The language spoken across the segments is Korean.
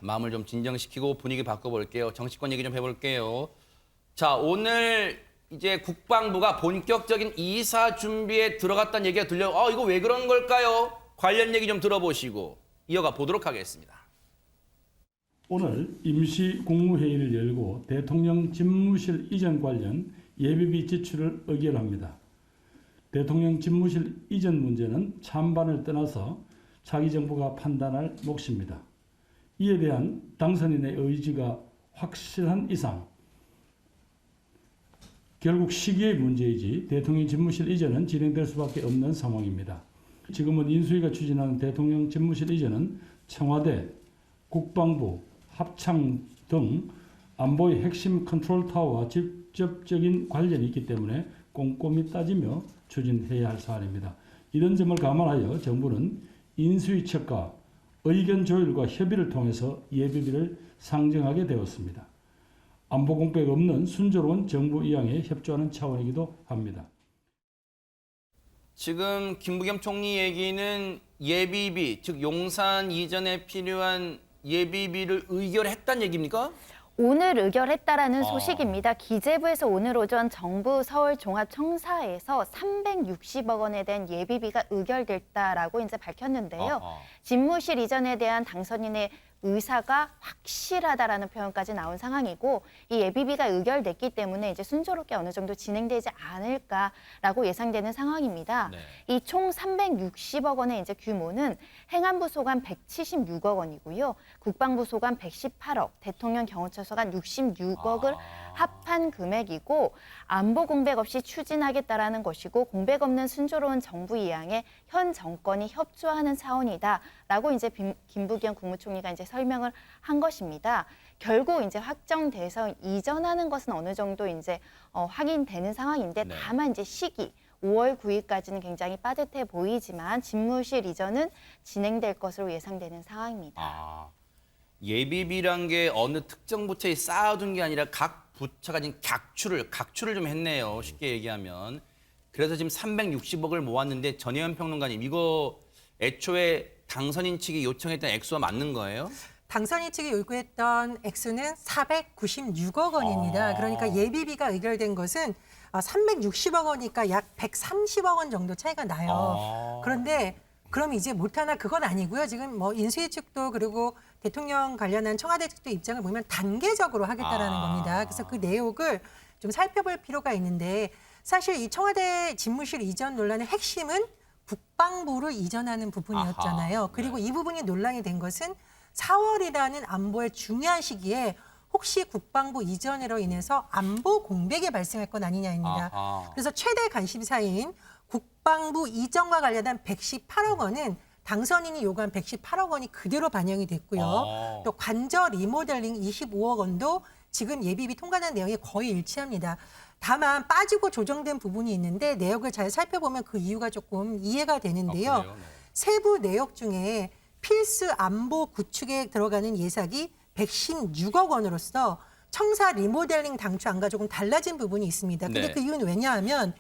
마음을 좀 진정시키고 분위기 바꿔볼게요. 정치권 얘기 좀 해볼게요. 자, 오늘 이제 국방부가 본격적인 이사 준비에 들어갔다는 얘기가 들려요. 이거 왜 그런 걸까요? 관련 얘기 좀 들어보시고 이어가 보도록 하겠습니다. 오늘 임시 국무회의를 열고 대통령 집무실 이전 관련 예비비 지출을 의결합니다. 대통령 집무실 이전 문제는 찬반을 떠나서 차기 정부가 판단할 몫입니다. 이에 대한 당선인의 의지가 확실한 이상 결국 시기의 문제이지 대통령 집무실 이전은 진행될 수밖에 없는 상황입니다. 지금은 인수위가 추진하는 대통령 집무실 이전은 청와대, 국방부, 합창 등 안보의 핵심 컨트롤타워와 직접적인 관련이 있기 때문에 꼼꼼히 따지며 추진해야 할 사안입니다. 이런 점을 감안하여 정부는 인수위 측과 의견 조율과 협의를 통해서 예비비를 상정하게 되었습니다. 안보 공백 없는 순조로운 정부 이양에 협조하는 차원이기도 합니다. 지금 김부겸 총리 얘기는 예비비, 즉 용산 이전에 필요한 예비비를 의결했다는 얘기입니까? 오늘 의결했다라는 소식입니다. 기재부에서 오늘 오전 정부 서울종합청사에서 360억 원에 대한 예비비가 의결됐다라고 이제 밝혔는데요. 집무실 이전에 대한 당선인의 의사가 확실하다라는 표현까지 나온 상황이고 이 예비비가 의결됐기 때문에 이제 순조롭게 어느 정도 진행되지 않을까라고 예상되는 상황입니다. 네. 이 총 360억 원의 이제 규모는 행안부 소관 176억 원이고요. 국방부 소관 118억, 대통령 경호처 소관 66억을 합한 금액이고 안보 공백 없이 추진하겠다라는 것이고 공백 없는 순조로운 정부 이양에 현 정권이 협조하는 차원이다라고 이제 김부겸 국무총리가 이제 설명을 한 것입니다. 결국 이제 확정돼서 이전하는 것은 어느 정도 이제 확인되는 상황인데 네. 다만 이제 시기 5월 9일까지는 굉장히 빠듯해 보이지만 집무실 이전은 진행될 것으로 예상되는 상황입니다. 예비비란 게 어느 특정 부처에 쌓아둔 게 아니라 각 부처가 지금 각출을 좀 했네요. 쉽게 얘기하면. 그래서 지금 360억을 모았는데 전혜연 평론가님, 이거 애초에 당선인 측이 요청했던 액수와 맞는 거예요? 당선인 측이 요구했던 액수는 496억 원입니다. 그러니까 예비비가 의결된 것은 360억 원이니까 약 130억 원 정도 차이가 나요. 그런데 그럼 이제 못하나 그건 아니고요. 지금 뭐 인수위 측도 그리고 대통령 관련한 청와대 측도 입장을 보면 단계적으로 하겠다라는 겁니다. 그래서 그 내용을 좀 살펴볼 필요가 있는데 사실 이 청와대 집무실 이전 논란의 핵심은 국방부를 이전하는 부분이었잖아요. 그리고 이 부분이 논란이 된 것은 4월이라는 안보의 중요한 시기에 혹시 국방부 이전으로 인해서 안보 공백이 발생할 건 아니냐입니다. 그래서 최대 관심사인 국방부 이전과 관련한 118억 원은 당선인이 요구한 118억 원이 그대로 반영이 됐고요. 또 관저 리모델링 25억 원도 지금 예비비 통과된 내용이 거의 일치합니다. 다만 빠지고 조정된 부분이 있는데 내역을 잘 살펴보면 그 이유가 조금 이해가 되는데요. 네. 세부 내역 중에 필수 안보 구축에 들어가는 예산이 116억 원으로서 청사 리모델링 당초안과 조금 달라진 부분이 있습니다. 근데 네. 그 이유는 왜냐하면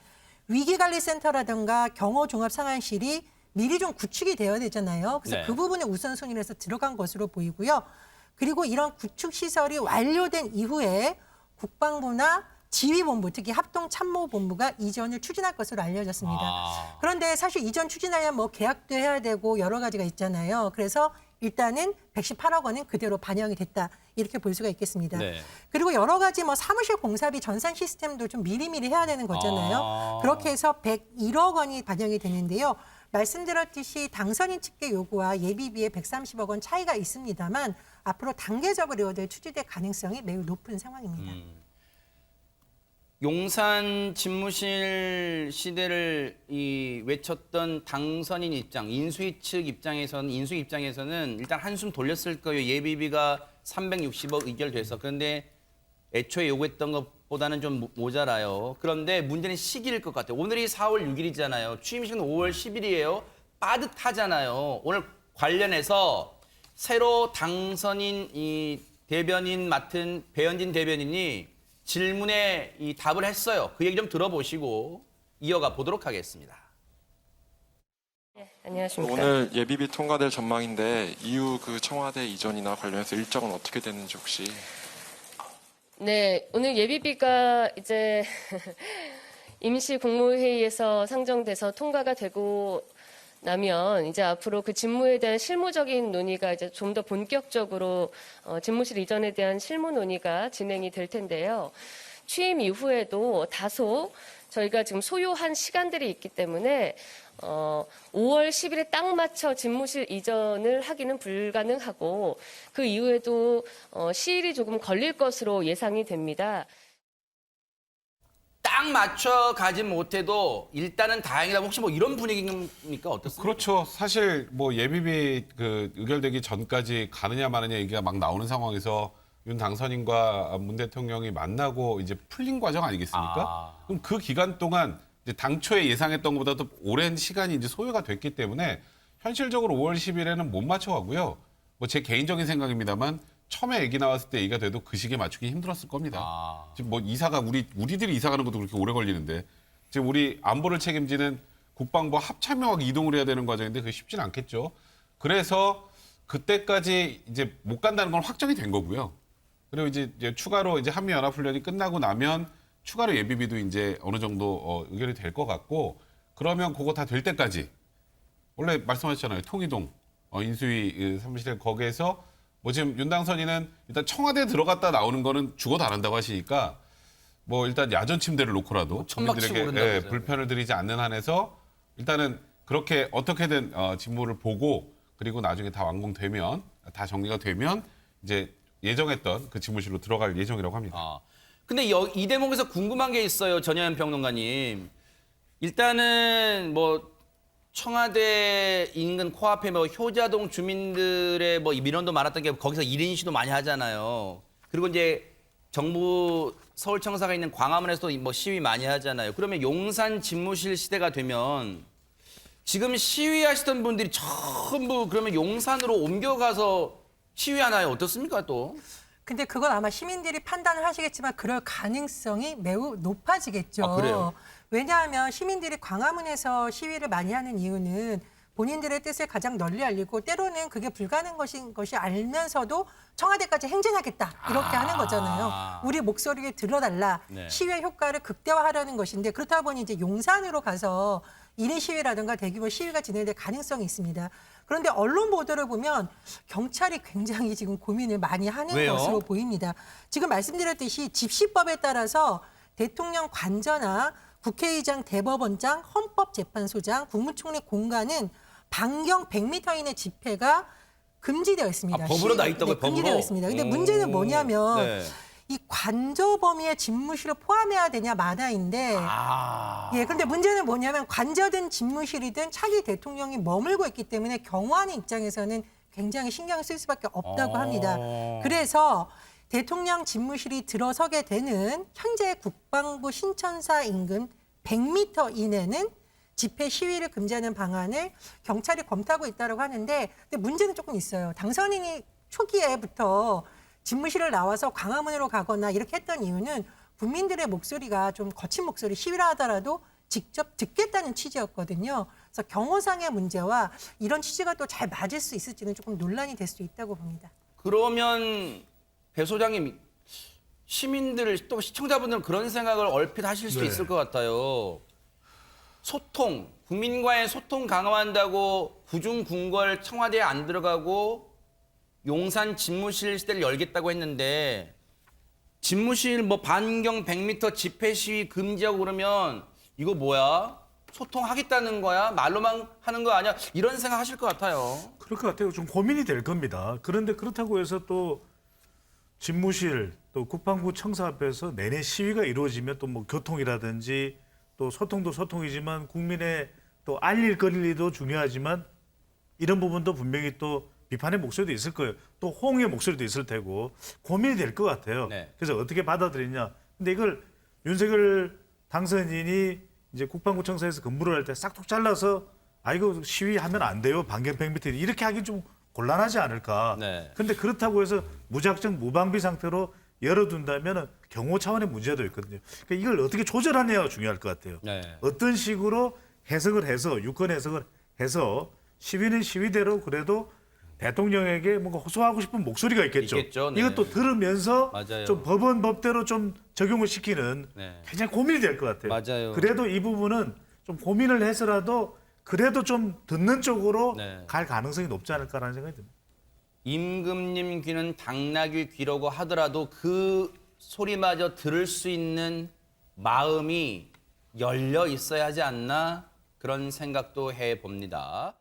위기관리센터라든가 경호종합상황실이 미리 좀 구축이 되어야 되잖아요. 그래서 네. 그 부분에 우선순위로 해서 들어간 것으로 보이고요. 그리고 이런 구축 시설이 완료된 이후에 국방부나 지휘본부, 특히 합동참모본부가 이전을 추진할 것으로 알려졌습니다. 그런데 사실 이전 추진하려면 뭐 계약도 해야 되고 여러 가지가 있잖아요. 그래서 일단은 118억 원은 그대로 반영이 됐다. 이렇게 볼 수가 있겠습니다. 네. 그리고 여러 가지 뭐 사무실 공사비 전산 시스템도 좀 미리미리 해야 되는 거잖아요. 그렇게 해서 101억 원이 반영이 되는데요. 말씀드렸듯이 당선인 측의 요구와 예비비의 130억 원 차이가 있습니다만 앞으로 단계적으로 추진될 가능성이 매우 높은 상황입니다. 용산 집무실 시대를 외쳤던 당선인 입장, 인수위 측 입장에서는 일단 한숨 돌렸을 거예요. 예비비가 360억 의결돼서. 그런데 애초에 요구했던 것보다는 좀 모자라요. 그런데 문제는 시기일 것 같아요. 오늘이 4월 6일이잖아요. 취임식은 5월 10일이에요. 빠듯하잖아요. 오늘 관련해서 새로 당선인 대변인 맡은 배현진 대변인이 질문에 답을 했어요. 그 얘기 좀 들어보시고 이어가 보도록 하겠습니다. 안녕하십니까. 오늘 예비비 통과될 전망인데 이후 그 청와대 이전이나 관련해서 일정은 어떻게 되는지 혹시? 네, 오늘 예비비가 이제 임시 국무회의에서 상정돼서 통과가 되고 나면 이제 앞으로 그 직무에 대한 실무적인 논의가 이제 좀 더 본격적으로 집무실 이전에 대한 실무 논의가 진행이 될 텐데요. 취임 이후에도 다소 저희가 지금 소요한 시간들이 있기 때문에 5월 10일에 딱 맞춰 집무실 이전을 하기는 불가능하고 그 이후에도 시일이 조금 걸릴 것으로 예상이 됩니다. 딱 맞춰 가진 못해도 일단은 다행이다. 혹시 뭐 이런 분위기입니까? 어떻습니까? 그렇죠. 사실 뭐 예비비 그 의결되기 전까지 가느냐 마느냐 얘기가 막 나오는 상황에서 윤 당선인과 문 대통령이 만나고 이제 풀린 과정 아니겠습니까? 그럼 그 기간 동안 이제 당초에 예상했던 것보다도 오랜 시간이 이제 소요가 됐기 때문에 현실적으로 5월 10일에는 못 맞춰가고요. 뭐 제 개인적인 생각입니다만 처음에 얘기 나왔을 때 얘기가 돼도 그 시기에 맞추기 힘들었을 겁니다. 지금 뭐 이사가 우리들이 이사 가는 것도 그렇게 오래 걸리는데 지금 우리 안보를 책임지는 국방부 합참명하고 이동을 해야 되는 과정인데 그게 쉽지는 않겠죠. 그래서 그때까지 이제 못 간다는 건 확정이 된 거고요. 그리고 이제 추가로 이제 한미연합훈련이 끝나고 나면 추가로 예비비도 이제 어느 정도 의결이 될 것 같고 그러면 그거 다 될 때까지 원래 말씀하셨잖아요. 통이동 인수위 사무실에 거기에서 뭐 지금 윤 당선인은 일단 청와대에 들어갔다 나오는 거는 죽어도 안 한다고 하시니까 뭐 일단 야전 침대를 놓고라도 천막 치고 국민들에게 그런다면서요. 불편을 드리지 않는 한에서 일단은 그렇게 어떻게든 직무를 보고 그리고 나중에 다 완공되면 다 정리가 되면 이제 예정했던 그 집무실로 들어갈 예정이라고 합니다. 근데 이 대목에서 궁금한 게 있어요. 전혜연 평론가님. 일단은 뭐 청와대 인근 코앞에 뭐 효자동 주민들의 뭐 민원도 많았던 게 거기서 1인 시도 많이 하잖아요. 그리고 이제 정부 서울청사가 있는 광화문에서도 뭐 시위 많이 하잖아요. 그러면 용산 집무실 시대가 되면 지금 시위하시던 분들이 전부 그러면 용산으로 옮겨가서 시위하나요? 어떻습니까 또? 근데 그건 아마 시민들이 판단을 하시겠지만 그럴 가능성이 매우 높아지겠죠. 아, 그래요? 왜냐하면 시민들이 광화문에서 시위를 많이 하는 이유는 본인들의 뜻을 가장 널리 알리고 때로는 그게 불가능한 것이 알면서도 청와대까지 행진하겠다 이렇게 하는 거잖아요. 우리 목소리를 들어달라. 네. 시위의 효과를 극대화하려는 것인데 그렇다 보니 이제 용산으로 가서 1인 시위라든가 대규모 시위가 진행될 가능성이 있습니다. 그런데 언론 보도를 보면 경찰이 굉장히 지금 고민을 많이 하는 왜요? 것으로 보입니다. 지금 말씀드렸듯이 집시법에 따라서 대통령 관저나 국회의장 대법원장, 헌법재판소장, 국무총리 공간은 반경 100m 이내 집회가 금지되어 있습니다. 법으로 나 있다고요? 금지되어 법으로? 있습니다. 근데 문제는 뭐냐면 네. 이 관저 범위의 집무실을 포함해야 되냐 마다인데 예, 근데 문제는 뭐냐면 관저든 집무실이든 차기 대통령이 머물고 있기 때문에 경호하는 입장에서는 굉장히 신경을 쓸 수밖에 없다고 합니다. 그래서 대통령 집무실이 들어서게 되는 현재 국방부 신천사 인근 100m 이내는 집회 시위를 금지하는 방안을 경찰이 검토하고 있다고 하는데 근데 문제는 조금 있어요. 당선인이 초기에부터 집무실을 나와서 광화문으로 가거나 이렇게 했던 이유는 국민들의 목소리가 좀 거친 목소리 시위를 하더라도 직접 듣겠다는 취지였거든요. 그래서 경호상의 문제와 이런 취지가 또 잘 맞을 수 있을지는 조금 논란이 될 수 있다고 봅니다. 그러면 배 소장님 시민들 또 시청자분들은 그런 생각을 얼핏 하실 수 있을 것 같아요. 소통, 국민과의 소통 강화한다고 구중궁궐 청와대에 안 들어가고 용산 집무실 시대를 열겠다고 했는데 집무실 뭐 반경 100m 집회 시위 금지하고 그러면 이거 뭐야? 소통하겠다는 거야? 말로만 하는 거 아니야? 이런 생각 하실 것 같아요. 그럴 것 같아요. 좀 고민이 될 겁니다. 그런데 그렇다고 해서 또 집무실 또 국방부 청사 앞에서 내내 시위가 이루어지면 또 뭐 교통이라든지 또 소통도 소통이지만 국민의 또 알릴 거리도 중요하지만 이런 부분도 분명히 또 비판의 목소리도 있을 거예요. 또 호응의 목소리도 있을 테고 고민이 될 것 같아요. 네. 그래서 어떻게 받아들이냐. 근데 이걸 윤석열 당선인이 이제 국방부 청사에서 근무를 할 때 싹둑 잘라서 이거 시위하면 안 돼요. 반경 100m 이렇게 하기 좀 곤란하지 않을까. 네. 근데 그렇다고 해서 무작정 무방비 상태로 열어둔다면 경호 차원의 문제도 있거든요. 그러니까 이걸 어떻게 조절하냐가 중요할 것 같아요. 네. 어떤 식으로 해석을 해서 유권 해석을 해서 시위는 시위대로 그래도 대통령에게 뭔가 호소하고 싶은 목소리가 있겠죠. 있겠죠, 네. 이것도 들으면서 맞아요. 좀 법원 법대로 좀 적용을 시키는 네. 굉장히 고민이 될 것 같아요. 맞아요. 그래도 이 부분은 좀 고민을 해서라도 그래도 좀 듣는 쪽으로 네. 갈 가능성이 높지 않을까라는 생각이 듭니다. 임금님 귀는 당나귀 귀라고 하더라도 그 소리마저 들을 수 있는 마음이 열려 있어야 하지 않나 그런 생각도 해봅니다.